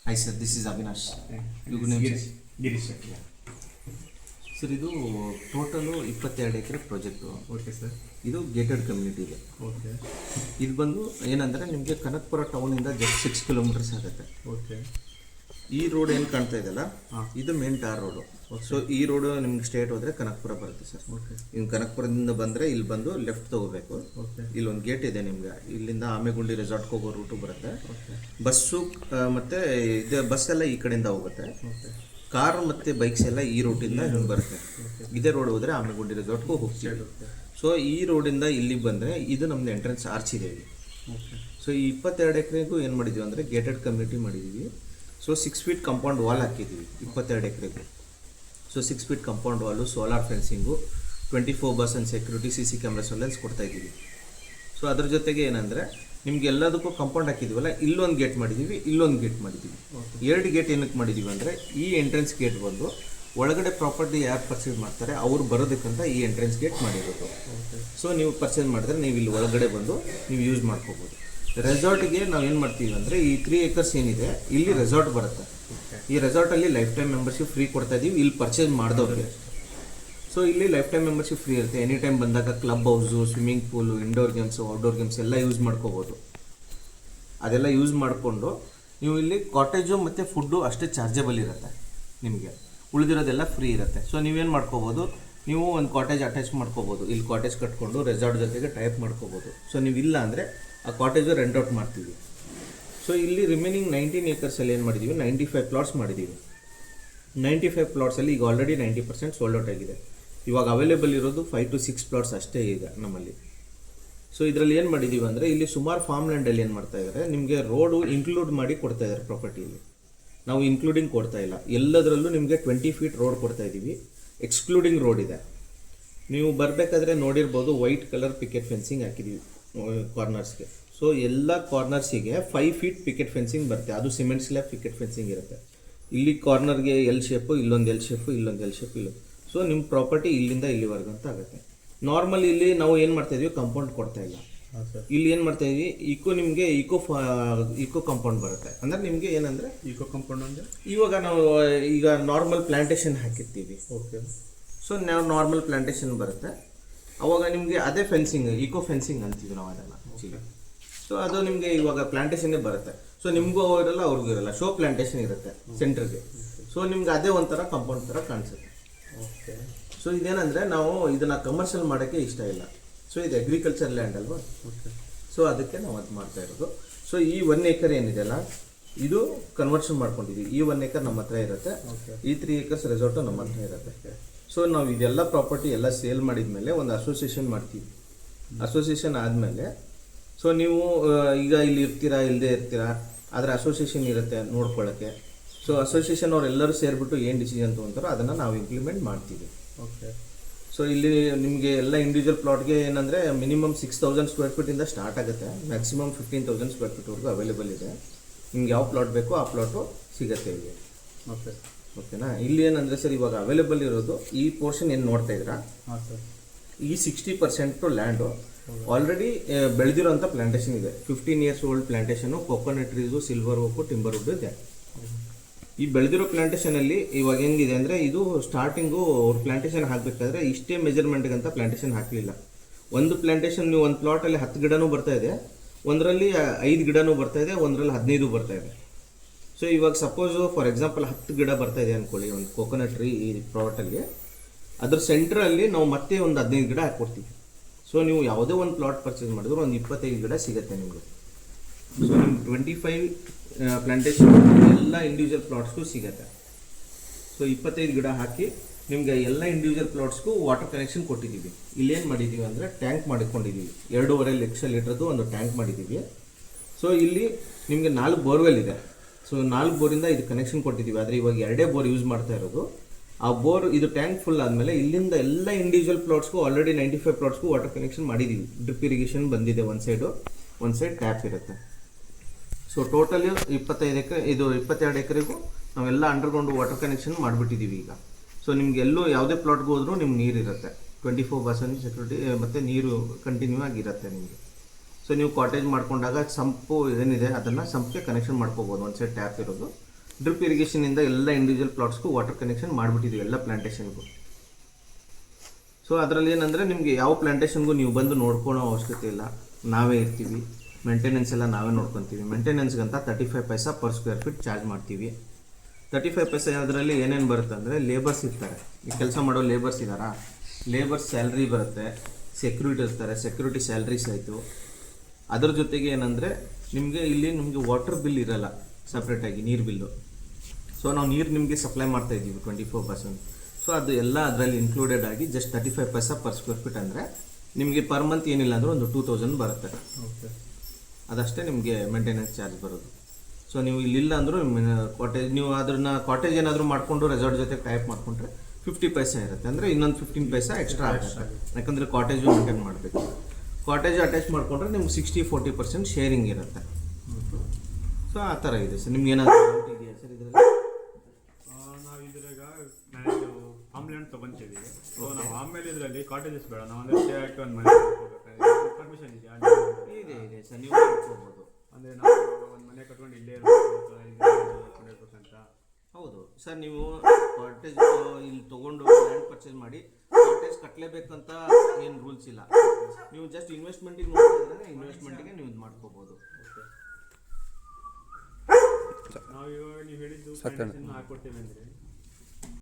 Hi sir, this is Avinash. You Girish. Sir ಇದು total 22 ಎಕರೆ project. Okay sir. ಇದು gated community ಇದೆ. Okay. ಇದು ಬಂದು ಏನಂದರೆ ನಿಮಗೆ ಕನಕಪುರ ಟೌನಿಂದ ಜಸ್ಟ್ 6 ಕಿಲೋಮೀಟರ್ಸ್ ಆಗುತ್ತೆ. ಓಕೆ. ಈ ರೋಡ್ ಏನು ಕಾಣ್ತಾ ಇದೆಯಲ್ಲ, ಇದು ಮೇನ್ ಟಾರ್ ರೋಡು. ಸೊ ಈ ರೋಡು ನಿಮ್ಗೆ ಸ್ಟ್ರೇಟ್ ಹೋದರೆ ಕನಕಪುರ ಬರುತ್ತೆ ಸರ್. ಓಕೆ. ಇನ್ನು ಕನಕಪುರದಿಂದ ಬಂದರೆ ಇಲ್ಲಿ ಬಂದು ಲೆಫ್ಟ್ ತೊಗೋಬೇಕು. ಓಕೆ. ಇಲ್ಲೊಂದು ಗೇಟ್ ಇದೆ ನಿಮಗೆ, ಇಲ್ಲಿಂದ ಆಮೆಗುಂಡಿ ರೆಸಾರ್ಟ್ಗೆ ಹೋಗೋ ರೂಟು ಬರುತ್ತೆ. ಓಕೆ. ಬಸ್ಸು ಮತ್ತು ಇದು ಬಸ್ಸೆಲ್ಲ ಈ ಕಡೆಯಿಂದ ಹೋಗುತ್ತೆ. ಓಕೆ. ಕಾರ್ ಮತ್ತು ಬೈಕ್ಸ್ ಎಲ್ಲ ಈ ರೂಟಿಂದ ಹಿಂಗೆ ಬರುತ್ತೆ. ಇದೇ ರೋಡ್ ಹೋದರೆ ಆಮೆಗುಂಡಿ ರೆಸಾರ್ಟ್ಗೂ ಹೋಗ್ತೀವಿ. ಸೊ ಈ ರೋಡಿಂದ ಇಲ್ಲಿಗೆ ಬಂದರೆ ಇದು ನಮ್ಮದು ಎಂಟ್ರೆನ್ಸ್ ಆರ್ಚ್ ಇದೆ ಇಲ್ಲಿ. ಓಕೆ. ಸೊ ಈ 22 ಎಕರೆಗೂ ಏನು ಮಾಡಿದ್ದೀವಿ ಅಂದರೆ ಗೇಟೆಡ್ ಕಮ್ಯುನಿಟಿ ಮಾಡಿದ್ದೀವಿ. ಸೊ 6 ಫೀಟ್ ಕಾಂಪೌಂಡ್ ವಾಲ್ ಹಾಕಿದ್ದೀವಿ 22 ಎಕರೆಗೂ. So 6 feet compound wall, solar fencing, 24/7 security, CC camera surveillance ಕೊಡ್ತಾಯಿದ್ದೀವಿ. ಸೊ ಅದ್ರ ಜೊತೆಗೆ ಏನಂದರೆ ನಿಮ್ಗೆ ಎಲ್ಲದಕ್ಕೂ ಕಾಂಪೌಂಡ್ ಹಾಕಿದ್ದೀವಲ್ಲ, ಇಲ್ಲೊಂದು ಗೇಟ್ ಮಾಡಿದ್ದೀವಿ, ಇಲ್ಲೊಂದು ಗೇಟ್ ಮಾಡಿದ್ದೀವಿ. 2 ಗೇಟ್ ಏನಕ್ಕೆ ಮಾಡಿದ್ದೀವಿ ಅಂದರೆ ಈ ಎಂಟ್ರೆನ್ಸ್ ಗೇಟ್ ಬಂದು ಒಳಗಡೆ ಪ್ರಾಪರ್ಟಿ ಯಾರು ಪರ್ಚೇಸ್ ಮಾಡ್ತಾರೆ ಅವ್ರು ಬರೋದಕ್ಕಂತ ಈ ಎಂಟ್ರೆನ್ಸ್ ಗೇಟ್ ಮಾಡಿರೋದು. ಸೊ ನೀವು ಪರ್ಚೇಸ್ ಮಾಡಿದ್ರೆ ನೀವು ಇಲ್ಲಿ ಒಳಗಡೆ ಬಂದು ನೀವು ಯೂಸ್ ಮಾಡ್ಕೋಬೋದು. ರೆಸಾರ್ಟಿಗೆ ನಾವು ಏನು ಮಾಡ್ತೀವಿ ಅಂದರೆ ಈ 3 acres ಏನಿದೆ ಇಲ್ಲಿ ರೆಸಾರ್ಟ್ ಬರುತ್ತೆ. ಈ ರೆಸಾರ್ಟಲ್ಲಿ ಲೈಫ್ ಟೈಮ್ ಮೆಂಬರ್ಶಿಪ್ ಫ್ರೀ ಕೊಡ್ತಾ ಇದ್ದೀವಿ ಇಲ್ಲಿ ಪರ್ಚೇಸ್ ಮಾಡಿದವ್ರಿಗೆ. ಸೊ ಇಲ್ಲಿ ಲೈಫ್ ಟೈಮ್ ಮೆಂಬರ್ಶಿಪ್ ಫ್ರೀ ಇರುತ್ತೆ. ಎನಿ ಟೈಮ್ ಬಂದಾಗ club house, swimming pool, indoor games, outdoor games ಎಲ್ಲ ಯೂಸ್ ಮಾಡ್ಕೋಬೋದು. ಅದೆಲ್ಲ ಯೂಸ್ ಮಾಡಿಕೊಂಡು ನೀವು ಇಲ್ಲಿ ಕಾಟೇಜು ಮತ್ತು ಫುಡ್ಡು ಅಷ್ಟೇ ಚಾರ್ಜಬಲ್ ಇರುತ್ತೆ ನಿಮಗೆ, ಉಳಿದಿರೋದೆಲ್ಲ ಫ್ರೀ ಇರುತ್ತೆ. ಸೊ ನೀವೇನು ಮಾಡ್ಕೋಬೋದು, ನೀವು ಒಂದು ಕಾಟೇಜ್ ಅಟ್ಯಾಚ್ ಮಾಡ್ಕೋಬೋದು, ಇಲ್ಲಿ ಕಾಟೇಜ್ ಕಟ್ಕೊಂಡು ರೆಸಾರ್ಟ್ ಜೊತೆಗೆ ಟೈಪ್ ಮಾಡ್ಕೋಬೋದು. ಸೊ ನೀವು ಇಲ್ಲ ಅಂದರೆ ಆ ಕಾಟೇಜು ರೆಂಟ್ ಔಟ್ ಮಾಡ್ತೀವಿ. ಸೊ ಇಲ್ಲಿ ರಿಮೈನಿಂಗ್ 19 acresಲ್ಲಿ ಏನು ಮಾಡಿದ್ದೀವಿ, 95 ಪ್ಲಾಟ್ಸ್ ಮಾಡಿದ್ದೀವಿ. 95 ಪ್ಲಾಟ್ಸಲ್ಲಿ ಈಗ ಆಲ್ರೆಡಿ 90% ಸೋಲ್ಡ್ ಔಟ್ ಆಗಿದೆ. ಇವಾಗ ಅವೈಲೇಬಲ್ ಇರೋದು 5 to 6 ಪ್ಲಾಟ್ಸ್ ಅಷ್ಟೇ ಈಗ ನಮ್ಮಲ್ಲಿ. ಸೊ ಇದರಲ್ಲಿ ಏನು ಮಾಡಿದ್ದೀವಿ ಅಂದರೆ ಇಲ್ಲಿ ಸುಮಾರು ಫಾರ್ಮ್ ಲ್ಯಾಂಡಲ್ಲಿ ಏನು ಮಾಡ್ತಾ ಇದ್ದಾರೆ, ನಿಮಗೆ ರೋಡು ಇನ್ಕ್ಲೂಡ್ ಮಾಡಿ ಕೊಡ್ತಾ ಇದ್ದಾರೆ ಪ್ರಾಪರ್ಟಿಯಲ್ಲಿ. ನಾವು ಇನ್ಕ್ಲೂಡಿಂಗ್ ಕೊಡ್ತಾ ಇಲ್ಲ, ಎಲ್ಲದರಲ್ಲೂ ನಿಮಗೆ 20 feet ರೋಡ್ ಕೊಡ್ತಾ ಇದ್ದೀವಿ. ಎಕ್ಸ್ಕ್ಲೂಡಿಂಗ್ ರೋಡ್ ಇದೆ. ನೀವು ಬರಬೇಕಾದ್ರೆ ನೋಡಿರ್ಬೋದು, ವೈಟ್ ಕಲರ್ ಪಿಕೆಟ್ ಫೆನ್ಸಿಂಗ್ ಹಾಕಿದ್ದೀವಿ ಕಾರ್ನರ್ಸ್ಗೆ. ಸೊ ಎಲ್ಲ ಕಾರ್ನರ್ಸಿಗೆ 5 feet ಪಿಕೆಟ್ ಫೆನ್ಸಿಂಗ್ ಬರುತ್ತೆ. ಅದು ಸಿಮೆಂಟ್ ಸ್ಲ್ಯಾಬ್ ಪಿಕೆಟ್ ಫೆನ್ಸಿಂಗ್ ಇರುತ್ತೆ. ಇಲ್ಲಿ ಕಾರ್ನರ್ಗೆ ಎಲ್ ಶೇಪು, ಇಲ್ಲೊಂದು ಎಲ್ ಶೇಪು, ಇಲ್ಲೊಂದು ಎಲ್ ಶೇಪು, ಇಲ್ಲೊಂದು. ಸೊ ನಿಮ್ಮ ಪ್ರಾಪರ್ಟಿ ಇಲ್ಲಿಂದ ಇಲ್ಲಿವರೆಗೂ ಅಂತ ಆಗುತ್ತೆ. ನಾರ್ಮಲ್ ಇಲ್ಲಿ ನಾವು ಏನು ಮಾಡ್ತಾಯಿದ್ವಿ, ಕಾಂಪೌಂಡ್ ಕೊಡ್ತಾ ಇಲ್ಲ. ಇಲ್ಲಿ ಏನು ಮಾಡ್ತಾಯಿದ್ವಿ, ನಿಮಗೆ ಇಕೋ ಕಾಂಪೌಂಡ್ ಬರುತ್ತೆ. ಅಂದರೆ ನಿಮಗೆ ಏನಂದರೆ ಈಕೋ ಕಾಂಪೌಂಡ್ ಅಂದರೆ ಇವಾಗ ನಾವು ಈಗ ನಾರ್ಮಲ್ ಪ್ಲಾಂಟೇಶನ್ ಹಾಕಿರ್ತೀವಿ. ಓಕೆ. ಸೊ ನಾವು ನಾರ್ಮಲ್ ಪ್ಲಾಂಟೇಶನ್ ಬರುತ್ತೆ, ಅವಾಗ ನಿಮಗೆ ಅದೇ ಫೆನ್ಸಿಂಗ್, ಇಕೋ ಫೆನ್ಸಿಂಗ್ ಅಂತೀವಿ ನಾವು ಅದನ್ನು ಆ್ಯಕ್ಚುಲಿ. ಸೊ ಅದು ನಿಮಗೆ ಇವಾಗ ಪ್ಲಾಂಟೇಶನ್ನೇ ಬರುತ್ತೆ. ಸೊ ನಿಮಗೂ ಇರಲ್ಲ, ಅವ್ರಿಗೂ ಇರಲ್ಲ, ಶೋ ಪ್ಲಾಂಟೇಶನ್ ಇರುತ್ತೆ ಸೆಂಟ್ರಿಗೆ. ಸೊ ನಿಮ್ಗೆ ಅದೇ ಒಂಥರ ಕಾಂಪೌಂಡ್ ಥರ ಕಾಣಿಸುತ್ತೆ. ಓಕೆ. ಸೊ ಇದೇನಂದರೆ ನಾವು ಇದನ್ನು ಕಮರ್ಷಿಯಲ್ ಮಾಡೋಕ್ಕೆ ಇಷ್ಟ ಇಲ್ಲ. ಸೊ ಇದು ಅಗ್ರಿಕಲ್ಚರ್ ಲ್ಯಾಂಡ್ ಅಲ್ವಾ. ಓಕೆ. ಸೊ ಅದಕ್ಕೆ ನಾವು ಅದು ಮಾಡ್ತಾ ಇರೋದು. ಸೊ ಈ 1 acre ಏನಿದೆಯಲ್ಲ, ಇದು ಕನ್ವರ್ಷನ್ ಮಾಡ್ಕೊಂಡಿದ್ದೀವಿ. ಈ 1 acre ನಮ್ಮ ಹತ್ರ ಇರುತ್ತೆ, ಈ 3 acres ರೆಸಾರ್ಟು ನಮ್ಮ ಹತ್ರ ಇರುತ್ತೆ. ಸೊ ನಾವು ಇದೆಲ್ಲ ಪ್ರಾಪರ್ಟಿ ಎಲ್ಲ ಸೇಲ್ ಮಾಡಿದ ಮೇಲೆ ಒಂದು ಅಸೋಸಿಯೇಷನ್ ಮಾಡ್ತೀವಿ. ಅಸೋಸಿಯೇಷನ್ ಆದಮೇಲೆ ಸೊ ನೀವು ಈಗ ಇಲ್ಲಿ ಇರ್ತೀರಾ, ಇಲ್ಲದೆ ಇರ್ತೀರಾ, ಆದರೆ ಅಸೋಸಿಯೇಷನ್ ಇರುತ್ತೆ ನೋಡ್ಕೊಳ್ಳೋಕ್ಕೆ. ಸೊ ಅಸೋಸಿಯೇಷನ್ ಅವರೆಲ್ಲರೂ ಸೇರಿಬಿಟ್ಟು ಏನು ಡಿಸಿಷನ್ ತೊಗೊತಾರೋ ಅದನ್ನು ನಾವು ಇಂಪ್ಲಿಮೆಂಟ್ ಮಾಡ್ತೀವಿ. ಓಕೆ. ಸೊ ಇಲ್ಲಿ ನಿಮಗೆ ಎಲ್ಲ ಇಂಡಿವಿಜುವಲ್ ಪ್ಲಾಟ್ಗೆ ಏನಂದರೆ ಮಿನಿಮಮ್ 6000 square feet ಸ್ಟಾರ್ಟ್ ಆಗುತ್ತೆ, ಮ್ಯಾಕ್ಸಿಮಮ್ 15,000 square feetವರೆಗೂ ಅವೈಲೇಬಲ್ ಇದೆ. ನಿಮ್ಗೆ ಯಾವ ಪ್ಲಾಟ್ ಬೇಕೋ ಆ ಪ್ಲಾಟು ಸಿಗುತ್ತೆ ಇಲ್ಲಿ. ಓಕೆ. ಓಕೆನಾ. ಇಲ್ಲಿ ಏನಂದರೆ ಸರ್ ಇವಾಗ ಅವೈಲೇಬಲ್ ಇರೋದು ಈ ಪೋರ್ಷನ್ ಏನು ನೋಡ್ತಾ ಇದ್ದೀರಾ, ಹಾಂ ಸರ್, ಈ 60% ಲ್ಯಾಂಡು ಆಲ್ರೆಡಿ ಬೆಳೆದಿರೋಂಥ ಪ್ಲಾಂಟೇಶನ್ ಇದೆ. 15 years old plantation, coconut trees, silver oak, timber wood ಇದೆ. ಈ ಬೆಳೆದಿರೋ ಪ್ಲಾಂಟೇಶನಲ್ಲಿ ಇವಾಗ ಹೆಂಗಿದೆ ಅಂದರೆ, ಇದು ಸ್ಟಾರ್ಟಿಂಗು ಅವ್ರು ಪ್ಲಾಂಟೇಶನ್ ಹಾಕಬೇಕಾದ್ರೆ ಇಷ್ಟೇ ಮೆಜರ್ಮೆಂಟ್ಗಂತ ಪ್ಲಾಂಟೇಶನ್ ಹಾಕಲಿಲ್ಲ. ಒಂದು ಪ್ಲಾಂಟೇಶನ್ ನೀವು ಒಂದು ಪ್ಲಾಟಲ್ಲಿ 10 ಗಿಡನೂ ಬರ್ತಾ ಇದೆ, ಒಂದರಲ್ಲಿ 5 ಗಿಡನೂ ಬರ್ತಾ ಇದೆ, ಒಂದರಲ್ಲಿ 15 ಬರ್ತಾ ಇದೆ. ಸೊ ಇವಾಗ ಸಪೋಸು ಫಾರ್ ಎಕ್ಸಾಂಪಲ್ 10 ಗಿಡ ಬರ್ತಾ ಇದೆ ಅಂದ್ಕೊಳ್ಳಿ ಒಂದು ಕೊಕೊನಟ್ ಟ್ರೀ ಈ ಪ್ಲಾಟಲ್ಲಿ, ಅದ್ರ ಸೆಂಟ್ರಲ್ಲಿ ನಾವು ಮತ್ತೆ ಒಂದು 15 ಗಿಡ ಹಾಕ್ಕೊಡ್ತೀವಿ. ಸೊ ನೀವು ಯಾವುದೇ ಒಂದು ಪ್ಲಾಟ್ ಪರ್ಚೇಸ್ ಮಾಡಿದ್ರು ಒಂದು 25 ಗಿಡ ಸಿಗುತ್ತೆ ನಿಮಗೆ. ಸೊ ನಿಮ್ಗೆ 25 ಪ್ಲಾಂಟೇಶನ್ ಎಲ್ಲ ಇಂಡಿವಿಜುವಲ್ ಪ್ಲಾಟ್ಸ್ಗೂ ಸಿಗುತ್ತೆ. ಸೊ 25 ಗಿಡ ಹಾಕಿ ನಿಮಗೆ ಎಲ್ಲ ಇಂಡಿವಿಜುವಲ್ ಪ್ಲಾಟ್ಸ್ಗೂ ವಾಟರ್ ಕನೆಕ್ಷನ್ ಕೊಟ್ಟಿದ್ದೀವಿ. ಇಲ್ಲೇನು ಮಾಡಿದ್ದೀವಿ ಅಂದರೆ ಟ್ಯಾಂಕ್ ಮಾಡಿಕೊಂಡಿದ್ದೀವಿ. 2.5 ಲಕ್ಷ ಲೀಟ್ರದ್ದು ಒಂದು ಟ್ಯಾಂಕ್ ಮಾಡಿದ್ದೀವಿ. ಸೊ ಇಲ್ಲಿ ನಿಮಗೆ 4 ಬೋರ್ವೆಲ್ ಇದೆ. ಸೊ 4 ಬೋರಿಂದ ಇದು ಕನೆಕ್ಷನ್ ಕೊಟ್ಟಿದ್ದೀವಿ. ಆದರೆ ಇವಾಗ 2 ಬೋರ್ ಯೂಸ್ ಮಾಡ್ತಾ ಇರೋದು. ಆ ಬೋರ್ ಇದು ಟ್ಯಾಂಕ್ ಫುಲ್ ಆದಮೇಲೆ ಇಲ್ಲಿಂದ ಎಲ್ಲ ಇಂಡಿವಿಜುವಲ್ ಪ್ಲಾಟ್ಸ್ಗೂ ಆಲ್ರೆಡಿ 95 ಪ್ಲಾಟ್ಸ್ಗೂ ವಾಟರ್ ಕನೆಕ್ಷನ್ ಮಾಡಿದ್ದೀವಿ. ಡ್ರಿಪ್ ಇರಿಗೇಷನ್ ಬಂದಿದೆ, ಒಂದು ಸೈಡ್ ಟ್ಯಾಪ್ ಇರುತ್ತೆ. ಸೊ ಟೋಟಲಿ 25 ಎಕರೆ, ಇದು 22 ಎಕರೆಗೂ ನಾವೆಲ್ಲ ಅಂಡರ್ಗ್ರೌಂಡ್ ವಾಟರ್ ಕನೆಕ್ಷನ್ ಮಾಡಿಬಿಟ್ಟಿದ್ದೀವಿ ಈಗ. ಸೊ ನಿಮ್ಗೆ ಎಲ್ಲೂ ಯಾವುದೇ ಪ್ಲಾಟ್ಗೆ ಹೋದ್ರೂ ನಿಮ್ಗೆ ನೀರಿರುತ್ತೆ, 24/7 ಸೆಕ್ಯೂರಿಟಿ ಮತ್ತು ನೀರು ಕಂಟಿನ್ಯೂ ಆಗಿರುತ್ತೆ ನಿಮಗೆ. ಸೊ ನೀವು ಕಾಟೇಜ್ ಮಾಡ್ಕೊಂಡಾಗ ಸಂಪು ಏನಿದೆ ಅದನ್ನು ಸಂಪ್ಗೆ ಕನೆಕ್ಷನ್ ಮಾಡ್ಕೋಬೋದು, ಒಂದು ಸೈಡ್ ಟ್ಯಾಪ್ ಇರೋದು. ಡ್ರಿಪ್ ಇರಿಗೇಷನಿಂದ ಎಲ್ಲ ಇಂಡಿವಿಜುವಲ್ ಪ್ಲಾಟ್ಸ್ಗೂ ವಾಟರ್ ಕನೆಕ್ಷನ್ ಮಾಡಿಬಿಟ್ಟಿದ್ದೀವಿ ಎಲ್ಲ ಪ್ಲಾಂಟೇಷನ್ಗೂ. ಸೊ ಅದರಲ್ಲಿ ಏನಂದರೆ ನಿಮಗೆ ಯಾವ ಪ್ಲಾಂಟೇಷನ್ಗೂ ನೀವು ಬಂದು ನೋಡ್ಕೊಳ್ಳೋ ಅವಶ್ಯಕತೆ ಇಲ್ಲ, ನಾವೇ ಇರ್ತೀವಿ. ಮೇಂಟೆನೆನ್ಸ್ ಎಲ್ಲ ನಾವೇ ನೋಡ್ಕೊತೀವಿ. ಮೇಂಟೆನೆನ್ಸ್ಗಂತ 35 ಪೈಸಾ ಪರ್ ಸ್ಕ್ವೇರ್ ಫೀಟ್ ಚಾರ್ಜ್ ಮಾಡ್ತೀವಿ. 35 ಪೈಸಾ ಅದರಲ್ಲಿ ಏನೇನು ಬರುತ್ತೆ ಅಂದರೆ ಲೇಬರ್ಸ್ ಇರ್ತಾರೆ, ಈ ಕೆಲಸ ಮಾಡೋ ಲೇಬರ್ಸ್ ಇದ್ದಾರಾ, ಲೇಬರ್ಸ್ ಸ್ಯಾಲ್ರಿ ಬರುತ್ತೆ, ಸೆಕ್ಯೂರಿಟಿ ಇರ್ತಾರೆ, ಸೆಕ್ಯೂರಿಟಿ ಸ್ಯಾಲ್ರೀಸ್ ಆಯಿತು. ಅದ್ರ ಜೊತೆಗೆ ಏನಂದರೆ ನಿಮಗೆ ವಾಟರ್ ಬಿಲ್ ಇರಲ್ಲ ಸಪ್ರೇಟಾಗಿ, ನೀರು ಬಿಲ್ಲು. ಸೊ ನಾವು ನೀರು ನಿಮಗೆ ಸಪ್ಲೈ ಮಾಡ್ತಾಯಿದ್ದೀವಿ 24/7. ಸೊ ಅದು ಎಲ್ಲ ಅದರಲ್ಲಿ ಇನ್ಕ್ಲೂಡೆಡ್ ಆಗಿ ಜಸ್ಟ್ 35 ಪೈಸಾ ಪರ್ ಸ್ಕ್ವೇರ್ ಫೀಟ್ ಅಂದರೆ ನಿಮಗೆ ಪರ್ ಮಂತ್ ಏನಿಲ್ಲ ಅಂದರೆ ಒಂದು 2000 ಬರುತ್ತೆ. ಓಕೆ. ಅದಷ್ಟೇ ನಿಮಗೆ ಮೇಂಟೆನೆನ್ಸ್ ಚಾರ್ಜ್ ಬರೋದು. ಸೊ ನೀವು ಇಲ್ಲಿಲ್ಲ ಅಂದರೂ ಕಾಟೇಜ್, ನೀವು ಅದನ್ನು ಕಾಟೇಜ್ ಏನಾದರೂ ಮಾಡಿಕೊಂಡು ರೆಸಾರ್ಟ್ ಜೊತೆ ಟೈಪ್ ಮಾಡಿಕೊಂಡ್ರೆ 50 ಪೈಸಾ ಇರುತ್ತೆ, ಅಂದರೆ ಇನ್ನೊಂದು 15 ಪೈಸಾ ಎಕ್ಸ್ಟ್ರಾ ಆಗುತ್ತೆ. ಯಾಕಂದರೆ ಕಾಟೇಜು ಮೇಂಟೈನ್ ಮಾಡಬೇಕು. ಕಾಟೇಜ್ ಅಟ್ಯಾಚ್ ಮಾಡಿಕೊಂಡ್ರೆ ನಿಮ್ಗೆ 60-40% ಶೇರಿಂಗ್ ಇರುತ್ತೆ. ಸೊ ಆ ಥರ ಇದೆ ಸರ್. ನಿಮ್ಗೆ ಏನಾದರೂ ಡೌಟ್ ಇದೆಯಾ ಸರ್ ಇದರಲ್ಲಿ? ನಾವು ಇದ್ರಾಗ ಆಮ್ಲೆಂಟ್ ತೊಗೊತೀವಿ. ಸೊ ನಾವು ಆಮೇಲೆ ಇದರಲ್ಲಿ ಕಾಟೇಜಸ್ ಬೇಡ, ನಾವು ಅಂದರೆ ಸ್ಟೇ ಹಾಕಿ ಒಂದು ಮನೆ ಪರ್ಮಿಷನ್ ಇದೆಯಾ? ಇದೆ ಸರ್, ನೀವು ಮಾಡ್ಕೋಬೋದು. ಅಂದರೆ ನಾವು ಒಂದು ಮನೆ ಕಟ್ಕೊಂಡು ಇಲ್ಲೇ ಇರಬೇಕಂತ. ಹೌದು ಸರ್, ನೀವು ಕಾಟೇಜ್ ಇಲ್ಲಿ ತೊಗೊಂಡು ಲ್ಯಾಂಡ್ ಪರ್ಚೇಸ್ ಮಾಡಿ ಕಾಟೇಜ್ ಕಟ್ಟಲೇಬೇಕಂತ ಏನು ರೂಲ್ಸ್ ಇಲ್ಲ. ನೀವು ಜಸ್ಟ್ ಇನ್ವೆಸ್ಟ್ಮೆಂಟಿಗೆ ನೋಡ್ತಿದ್ರೆ ಇನ್ವೆಸ್ಟ್ಮೆಂಟಿಗೆ ನೀವು ಇದು ಮಾಡ್ಕೋಬೋದು. ನಾವು ಇವಾಗ ನೀವು ಹೇಳಿದ್ದು ಹಾಕೊಡ್ತೀವಿ ಅಂದರೆ